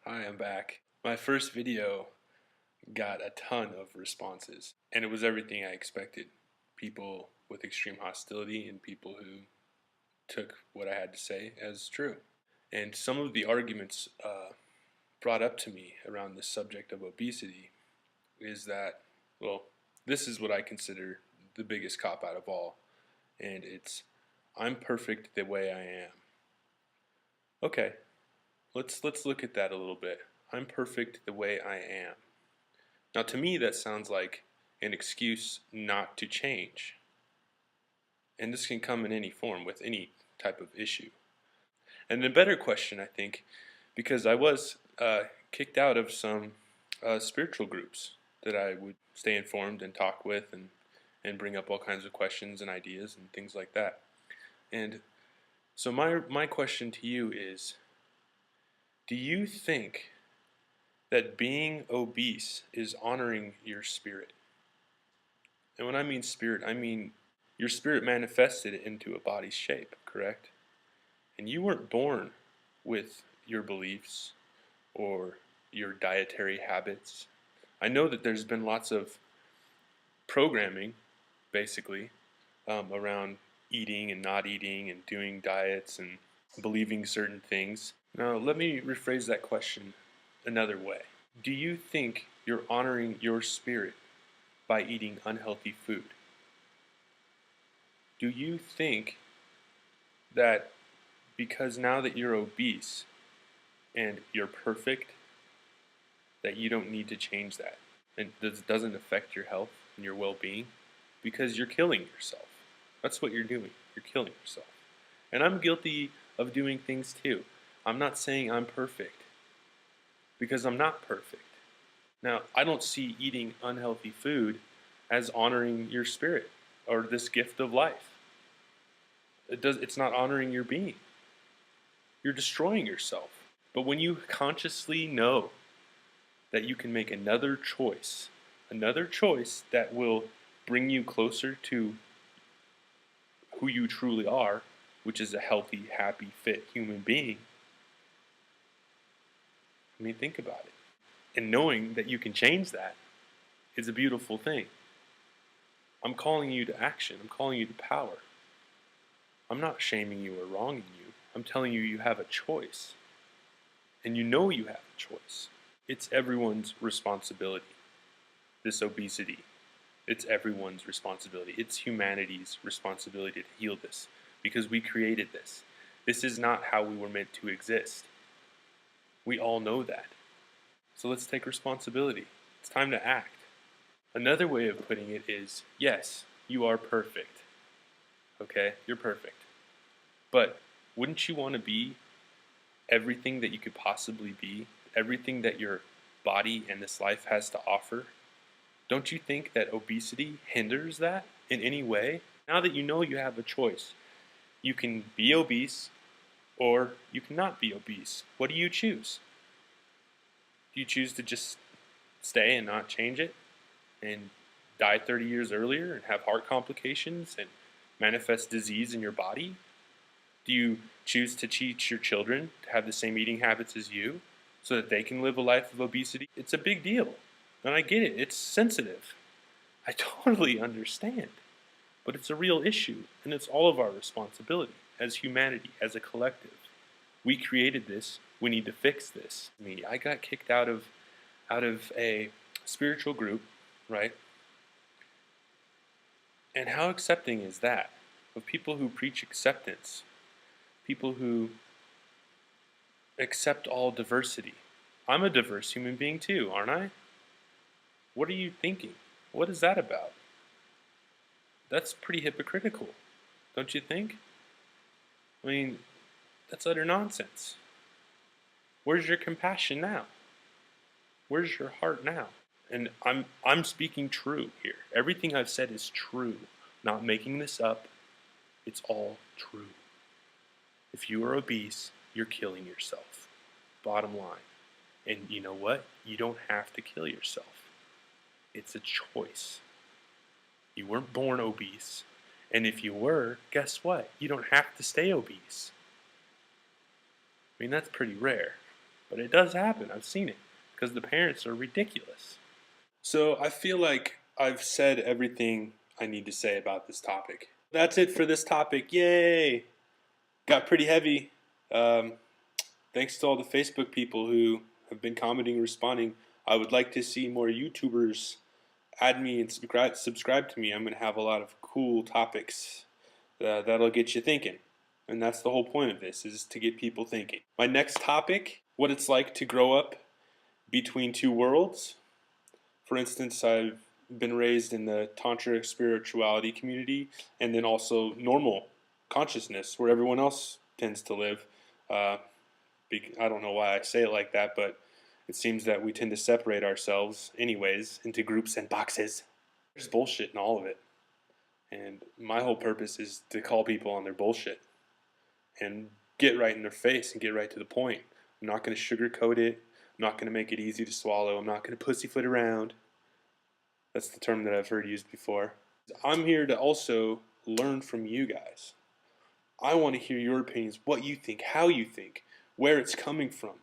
Hi, I'm back. My first video got a ton of responses, and it was everything I expected. People with extreme hostility and people who took what I had to say as true. And some of the arguments brought up to me around the subject of obesity is that, well, this is what I consider the biggest cop out of all, and it's I'm perfect the way I am. Okay, let's look at that a little bit. I'm perfect the way I am. Now, to me, that sounds like an excuse not to change. And this can come in any form with any type of issue. And a better question, I think, because I was kicked out of some spiritual groups that I would stay informed and talk with and bring up all kinds of questions and ideas and things like that. And so my question to you is, do you think that being obese is honoring your spirit? And when I mean spirit, I mean your spirit manifested into a body's shape, correct? And you weren't born with your beliefs or your dietary habits. I know that there's been lots of programming, basically, around eating and not eating and doing diets and believing certain things. Now, let me rephrase that question another way. Do you think you're honoring your spirit by eating unhealthy food? Do you think that because now that you're obese and you're perfect, that you don't need to change that and this doesn't affect your health and your well-being? Because you're killing yourself. That's what you're doing. You're killing yourself. And I'm guilty of doing things too. I'm not saying I'm perfect because I'm not perfect. Now, I don't see eating unhealthy food as honoring your spirit or this gift of life. It's not honoring your being. You're destroying yourself. But when you consciously know that you can make another choice that will bring you closer to who you truly are, which is a healthy, happy, fit human being, I mean, think about it. And knowing that you can change that is a beautiful thing. I'm calling you to action. I'm calling you to power. I'm not shaming you or wronging you. I'm telling you you have a choice. And you know you have a choice. It's everyone's responsibility, this obesity. It's everyone's responsibility. It's humanity's responsibility to heal this because we created this. This is not how we were meant to exist. We all know that. So let's take responsibility. It's time to act. Another way of putting it is, yes, you are perfect. Okay? You're perfect. But wouldn't you want to be everything that you could possibly be? Everything that your body and this life has to offer? Don't you think that obesity hinders that in any way? Now that you know you have a choice, you can be obese or you cannot be obese. What do you choose? Do you choose to just stay and not change it and die 30 years earlier and have heart complications and manifest disease in your body? Do you choose to teach your children to have the same eating habits as you so that they can live a life of obesity? It's a big deal. And I get it. It's sensitive. I totally understand. But it's a real issue, and it's all of our responsibility as humanity, as a collective. We created this. We need to fix this. I got kicked out of a spiritual group, right? And how accepting is that of people who preach acceptance, people who accept all diversity? I'm a diverse human being too, aren't I? What are you thinking? What is that about? That's pretty hypocritical, don't you think? I mean, that's utter nonsense. Where's your compassion now? Where's your heart now? And I'm speaking true here. Everything I've said is true. Not making this up. It's all true. If you are obese, you're killing yourself. Bottom line. And you know what? You don't have to kill yourself. It's a choice. You weren't born obese. And if you were, guess what? You don't have to stay obese. I mean, that's pretty rare. But it does happen. I've seen it because the parents are ridiculous. So I feel like I've said everything I need to say about this topic. That's it for this topic. Yay! Got pretty heavy. Um, Thanks to all the Facebook people who have been commenting and responding. I would like to see more YouTubers add me and subscribe to me. I'm going to have a lot of cool topics that'll get you thinking. And that's the whole point of this, is to get people thinking. My next topic, what it's like to grow up between two worlds. For instance, I've been raised in the Tantric spirituality community, and then also normal consciousness, where everyone else tends to live. I don't know why I say it like that, but it seems that we tend to separate ourselves anyways into groups and boxes. There's bullshit in all of it. And my whole purpose is to call people on their bullshit and get right in their face and get right to the point. I'm not going to sugarcoat it. I'm not going to make it easy to swallow. I'm not going to pussyfoot around. That's the term that I've heard used before. I'm here to also learn from you guys. I want to hear your opinions, what you think, how you think, where it's coming from,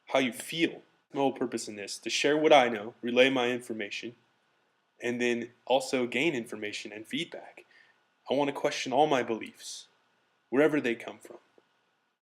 how you feel. My whole purpose in this, to share what I know, relay my information, and then also gain information and feedback. I want to question all my beliefs, wherever they come from.